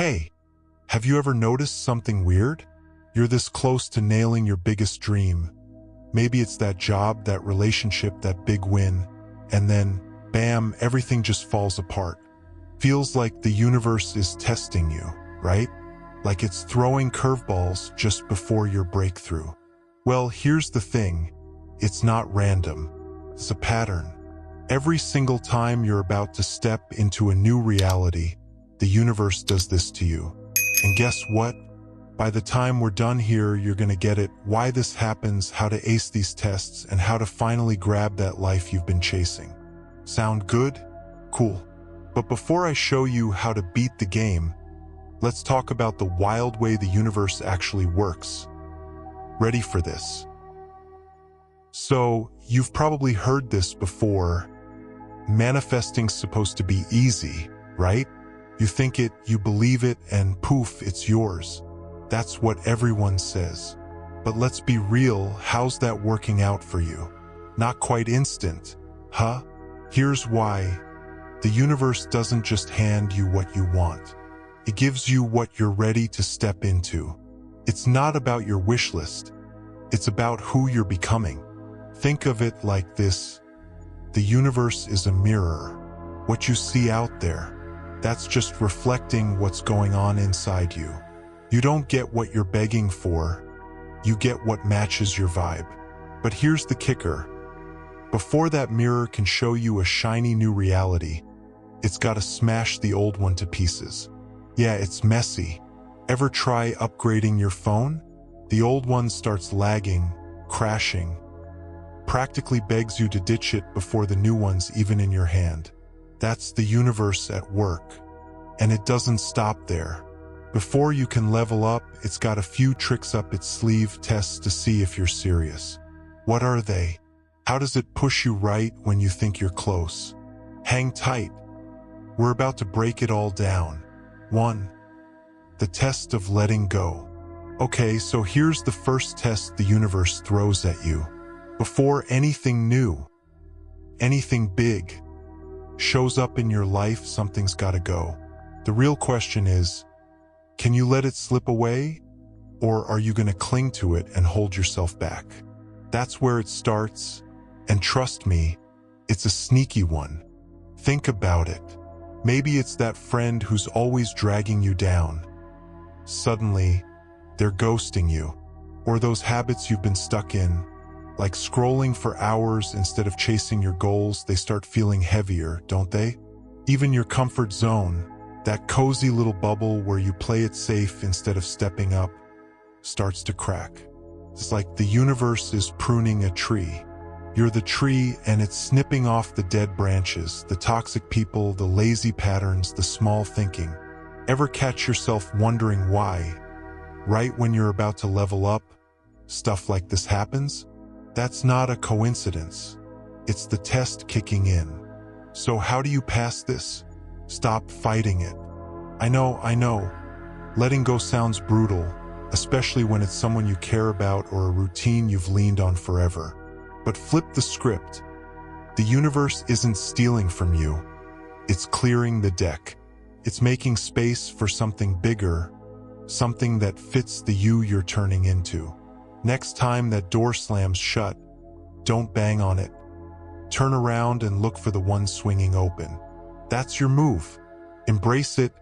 Hey, have you ever noticed something weird? You're this close to nailing your biggest dream. Maybe it's that job, that relationship, that big win, and then, bam, everything just falls apart. Feels like the universe is testing you, right? Like it's throwing curveballs just before your breakthrough. Well, here's the thing. It's not random. It's a pattern. Every single time you're about to step into a new reality, the universe does this to you. And guess what? By the time we're done here, you're gonna get it, why this happens, how to ace these tests, and how to finally grab that life you've been chasing. Sound good? Cool. But before I show you how to beat the game, let's talk about the wild way the universe actually works. Ready for this? So, you've probably heard this before. Manifesting's supposed to be easy, right? You think it, you believe it, and poof, it's yours. That's what everyone says. But let's be real, how's that working out for you? Not quite instant, huh? Here's why. The universe doesn't just hand you what you want. It gives you what you're ready to step into. It's not about your wish list. It's about who you're becoming. Think of it like this. The universe is a mirror. What you see out there, that's just reflecting what's going on inside you. You don't get what you're begging for. You get what matches your vibe. But here's the kicker. Before that mirror can show you a shiny new reality, it's gotta smash the old one to pieces. Yeah, it's messy. Ever try upgrading your phone? The old one starts lagging, crashing, practically begs you to ditch it before the new one's even in your hand. That's the universe at work. And it doesn't stop there. Before you can level up, it's got a few tricks up its sleeve, tests to see if you're serious. What are they? How does it push you right when you think you're close? Hang tight. We're about to break it all down. 1. The test of letting go. Okay, so here's the first test the universe throws at you. Before anything new, anything big shows up in your life, something's gotta go. The real question is, can you let it slip away? Or are you gonna cling to it and hold yourself back? That's where it starts. And trust me, it's a sneaky one. Think about it. Maybe it's that friend who's always dragging you down. Suddenly, they're ghosting you. Or those habits you've been stuck in, like scrolling for hours instead of chasing your goals, they start feeling heavier, don't they? Even your comfort zone, that cozy little bubble where you play it safe instead of stepping up, starts to crack. It's like the universe is pruning a tree. You're the tree and it's snipping off the dead branches, the toxic people, the lazy patterns, the small thinking. Ever catch yourself wondering why? Right when you're about to level up, stuff like this happens? That's not a coincidence. It's the test kicking in. So how do you pass this? Stop fighting it. I know. Letting go sounds brutal, especially when it's someone you care about or a routine you've leaned on forever. But flip the script. The universe isn't stealing from you. It's clearing the deck. It's making space for something bigger, something that fits the you you're turning into. Next time that door slams shut, don't bang on it. Turn around and look for the one swinging open. That's your move. Embrace it,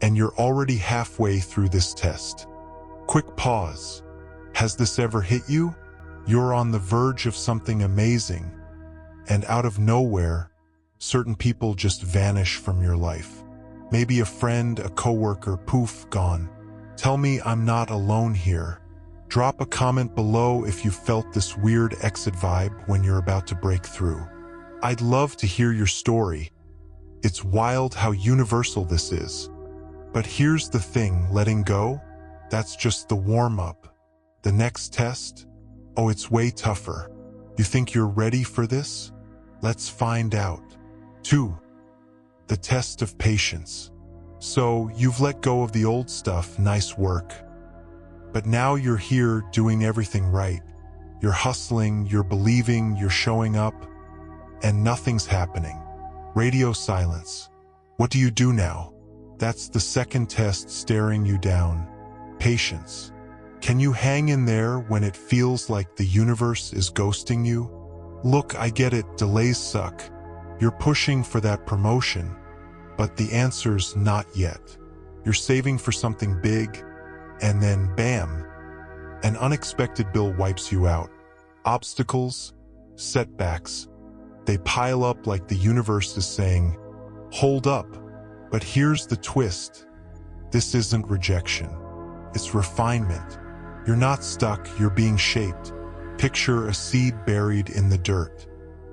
and you're already halfway through this test. Quick pause. Has this ever hit you? You're on the verge of something amazing, and out of nowhere, certain people just vanish from your life. Maybe a friend, a coworker, poof, gone. Tell me I'm not alone here. Drop a comment below if you felt this weird exit vibe when you're about to break through. I'd love to hear your story. It's wild how universal this is. But here's the thing, letting go, that's just the warm-up. The next test? Oh, it's way tougher. You think you're ready for this? Let's find out. 2. The test of patience. So, you've let go of the old stuff, nice work. But now you're here doing everything right. You're hustling, you're believing, you're showing up, and nothing's happening. Radio silence. What do you do now? That's the second test staring you down. Patience. Can you hang in there when it feels like the universe is ghosting you? Look, I get it, delays suck. You're pushing for that promotion, but the answer's not yet. You're saving for something big, and then bam, an unexpected bill wipes you out. Obstacles, setbacks, they pile up like the universe is saying, hold up. But here's the twist. This isn't rejection. It's refinement. You're not stuck, you're being shaped. Picture a seed buried in the dirt.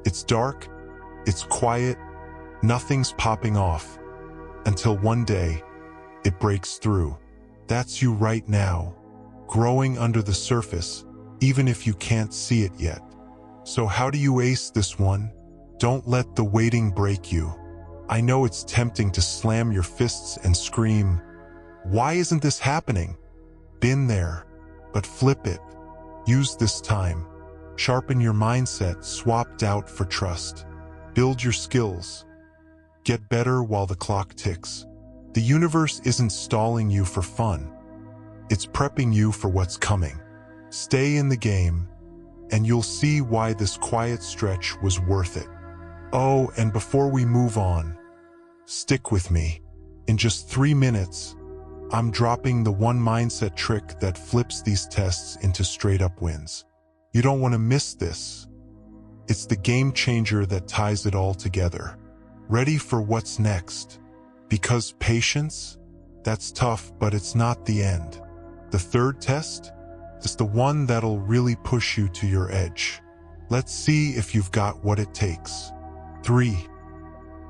It's dark, it's quiet, nothing's popping off. Until one day, it breaks through. That's you right now, growing under the surface, even if you can't see it yet. So how do you ace this one? Don't let the waiting break you. I know it's tempting to slam your fists and scream, why isn't this happening? Been there, but flip it. Use this time. Sharpen your mindset, swap doubt for trust. Build your skills. Get better while the clock ticks. The universe isn't stalling you for fun. It's prepping you for what's coming. Stay in the game, and you'll see why this quiet stretch was worth it. Oh, and before we move on, stick with me. In just 3 minutes, I'm dropping the one mindset trick that flips these tests into straight-up wins. You don't want to miss this. It's the game changer that ties it all together. Ready for what's next? Because patience? That's tough, but it's not the end. The third test? It's the one that'll really push you to your edge. Let's see if you've got what it takes. 3.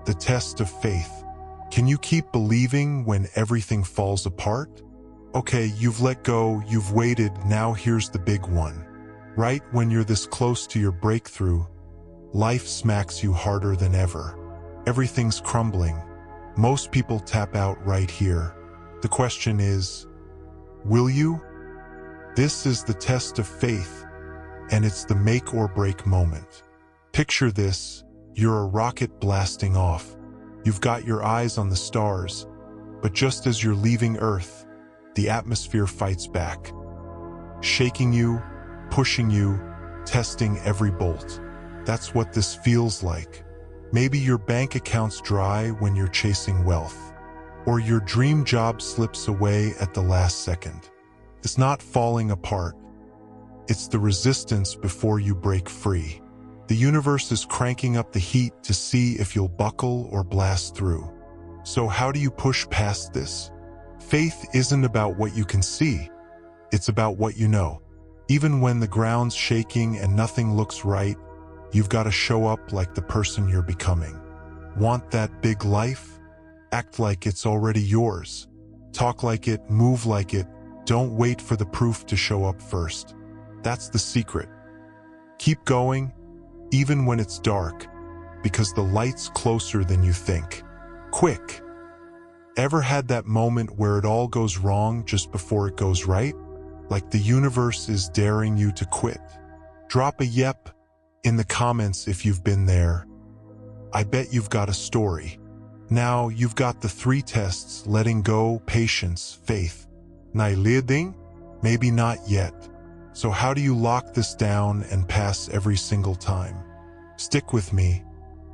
The test of faith. Can you keep believing when everything falls apart? Okay, you've let go, you've waited, now here's the big one. Right when you're this close to your breakthrough, life smacks you harder than ever. Everything's crumbling. Most people tap out right here. The question is, will you? This is the test of faith, and it's the make or break moment. Picture this, you're a rocket blasting off. You've got your eyes on the stars, but just as you're leaving Earth, the atmosphere fights back, shaking you, pushing you, testing every bolt. That's what this feels like. Maybe your bank account's dry when you're chasing wealth, or your dream job slips away at the last second. It's not falling apart. It's the resistance before you break free. The universe is cranking up the heat to see if you'll buckle or blast through. So how do you push past this? Faith isn't about what you can see. It's about what you know. Even when the ground's shaking and nothing looks right, you've got to show up like the person you're becoming. Want that big life? Act like it's already yours. Talk like it, move like it. Don't wait for the proof to show up first. That's the secret. Keep going, even when it's dark, because the light's closer than you think. Quick. Ever had that moment where it all goes wrong just before it goes right? Like the universe is daring you to quit. Drop a yep in the comments if you've been there. I bet you've got a story. Now you've got the 3 tests: letting go, patience, faith. Nailiding? Maybe not yet. So how do you lock this down and pass every single time? Stick with me.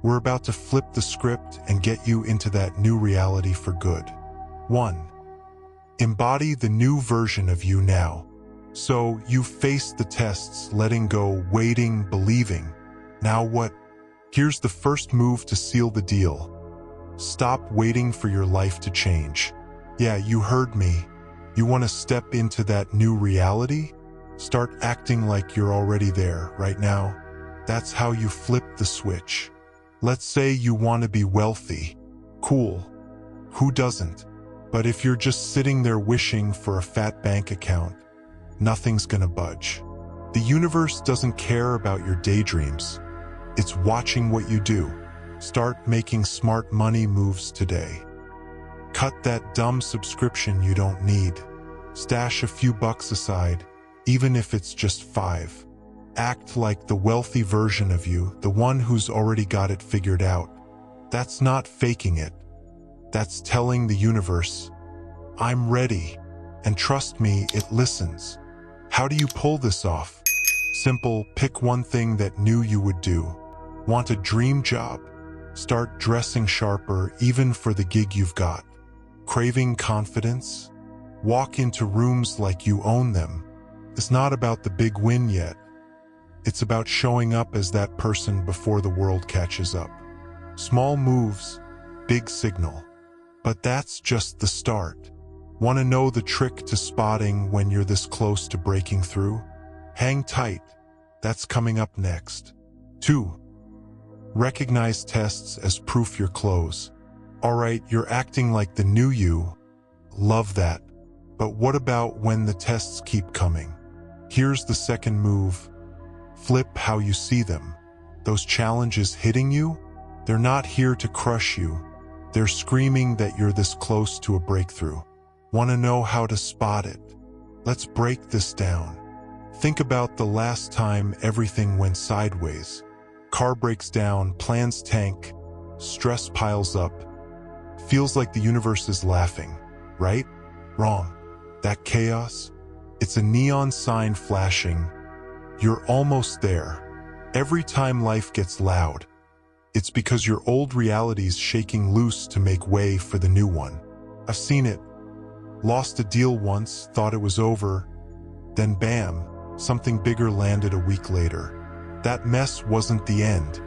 We're about to flip the script and get you into that new reality for good. 1. Embody the new version of you now. So you've faced the tests, letting go, waiting, believing. Now what? Here's the first move to seal the deal. Stop waiting for your life to change. Yeah, you heard me. You want to step into that new reality? Start acting like you're already there right now. That's how you flip the switch. Let's say you want to be wealthy. Cool. Who doesn't? But if you're just sitting there wishing for a fat bank account, nothing's gonna budge. The universe doesn't care about your daydreams. It's watching what you do. Start making smart money moves today. Cut that dumb subscription you don't need. Stash a few bucks aside, even if it's just 5. Act like the wealthy version of you, the one who's already got it figured out. That's not faking it. That's telling the universe, I'm ready, and trust me, it listens. How do you pull this off? Simple, pick one thing that knew you would do. Want a dream job? Start dressing sharper even for the gig you've got. Craving confidence? Walk into rooms like you own them. It's not about the big win yet. It's about showing up as that person before the world catches up. Small moves, big signal. But that's just the start. Want to know the trick to spotting when you're this close to breaking through? Hang tight. That's coming up next. 2. Recognize tests as proof you're close. Alright, you're acting like the new you. Love that. But what about when the tests keep coming? Here's the second move. Flip how you see them. Those challenges hitting you? They're not here to crush you. They're screaming that you're this close to a breakthrough. Want to know how to spot it? Let's break this down. Think about the last time everything went sideways. Car breaks down, plans tank, stress piles up. Feels like the universe is laughing, right? Wrong. That chaos? It's a neon sign flashing. You're almost there. Every time life gets loud, it's because your old reality's shaking loose to make way for the new one. I've seen it. Lost a deal once, thought it was over. Then bam, something bigger landed a week later. That mess wasn't the end.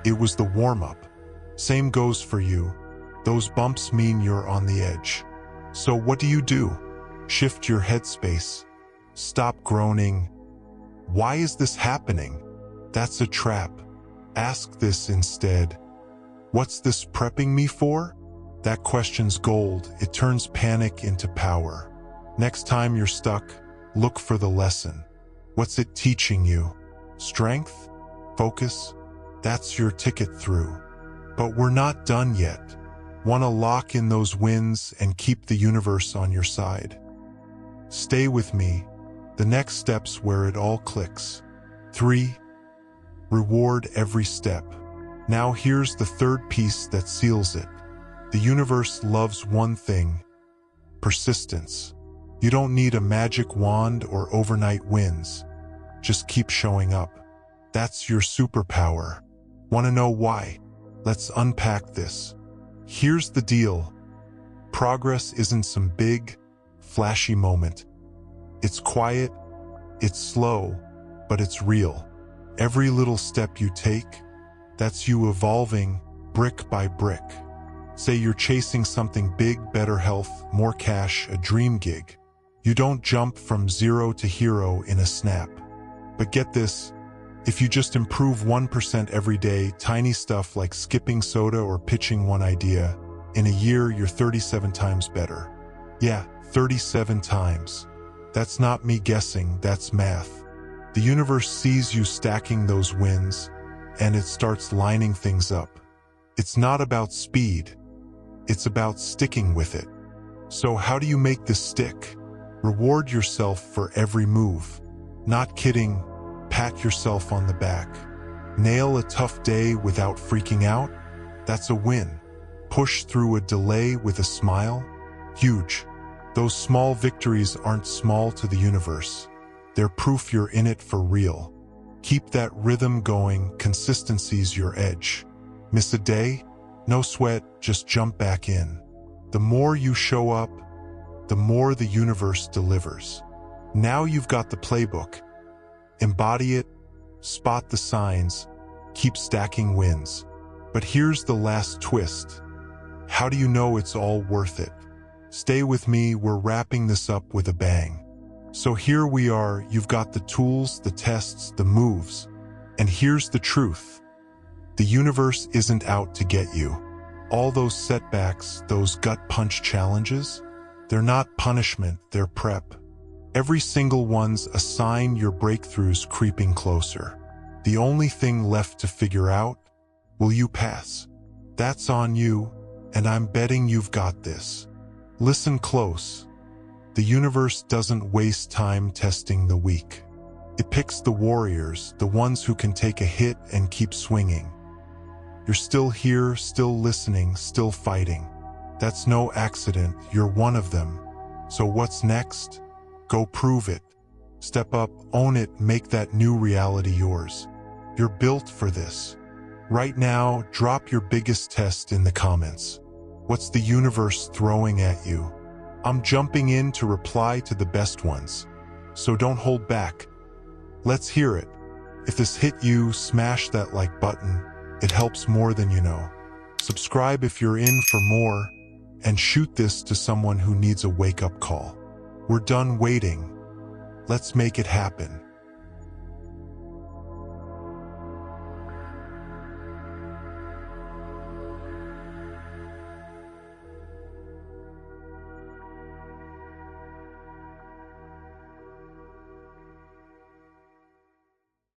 It was the warm-up. Same goes for you. Those bumps mean you're on the edge. So what do? Shift your headspace. Stop groaning. Why is this happening? That's a trap. Ask this instead. What's this prepping me for? That question's gold. It turns panic into power. Next time you're stuck, look for the lesson. What's it teaching you? Strength? Focus? That's your ticket through. But we're not done yet. Want to lock in those wins and keep the universe on your side? Stay with me. The next step's where it all clicks. 3. Reward every step. Now here's the third piece that seals it. The universe loves one thing: persistence. You don't need a magic wand or overnight wins. Just keep showing up. That's your superpower. Want to know why? Let's unpack this. Here's the deal. Progress isn't some big, flashy moment. It's quiet, it's slow, but it's real. Every little step you take, that's you evolving brick by brick. Say you're chasing something big, better health, more cash, a dream gig. You don't jump from 0 to hero in a snap. But get this, if you just improve 1% every day, tiny stuff like skipping soda or pitching one idea, in a year you're 37 times better. Yeah, 37 times. That's not me guessing, that's math. The universe sees you stacking those wins, and it starts lining things up. It's not about speed. It's about sticking with it. So how do you make this stick? Reward yourself for every move. Not kidding, pat yourself on the back. Nail a tough day without freaking out? That's a win. Push through a delay with a smile? Huge. Those small victories aren't small to the universe. They're proof you're in it for real. Keep that rhythm going, consistency's your edge. Miss a day? No sweat, just jump back in. The more you show up, the more the universe delivers. Now you've got the playbook. Embody it, spot the signs, keep stacking wins. But here's the last twist. How do you know it's all worth it? Stay with me, we're wrapping this up with a bang. So here we are, you've got the tools, the tests, the moves. And here's the truth. The universe isn't out to get you. All those setbacks, those gut punch challenges, they're not punishment, they're prep. Every single one's a sign your breakthrough's creeping closer. The only thing left to figure out, will you pass? That's on you, and I'm betting you've got this. Listen close. The universe doesn't waste time testing the weak. It picks the warriors, the ones who can take a hit and keep swinging. You're still here, still listening, still fighting. That's no accident, you're one of them. So what's next? Go prove it. Step up, own it, make that new reality yours. You're built for this. Right now, drop your biggest test in the comments. What's the universe throwing at you? I'm jumping in to reply to the best ones. So don't hold back. Let's hear it. If this hit you, smash that like button. It helps more than you know. Subscribe if you're in for more, and shoot this to someone who needs a wake-up call. We're done waiting. Let's make it happen.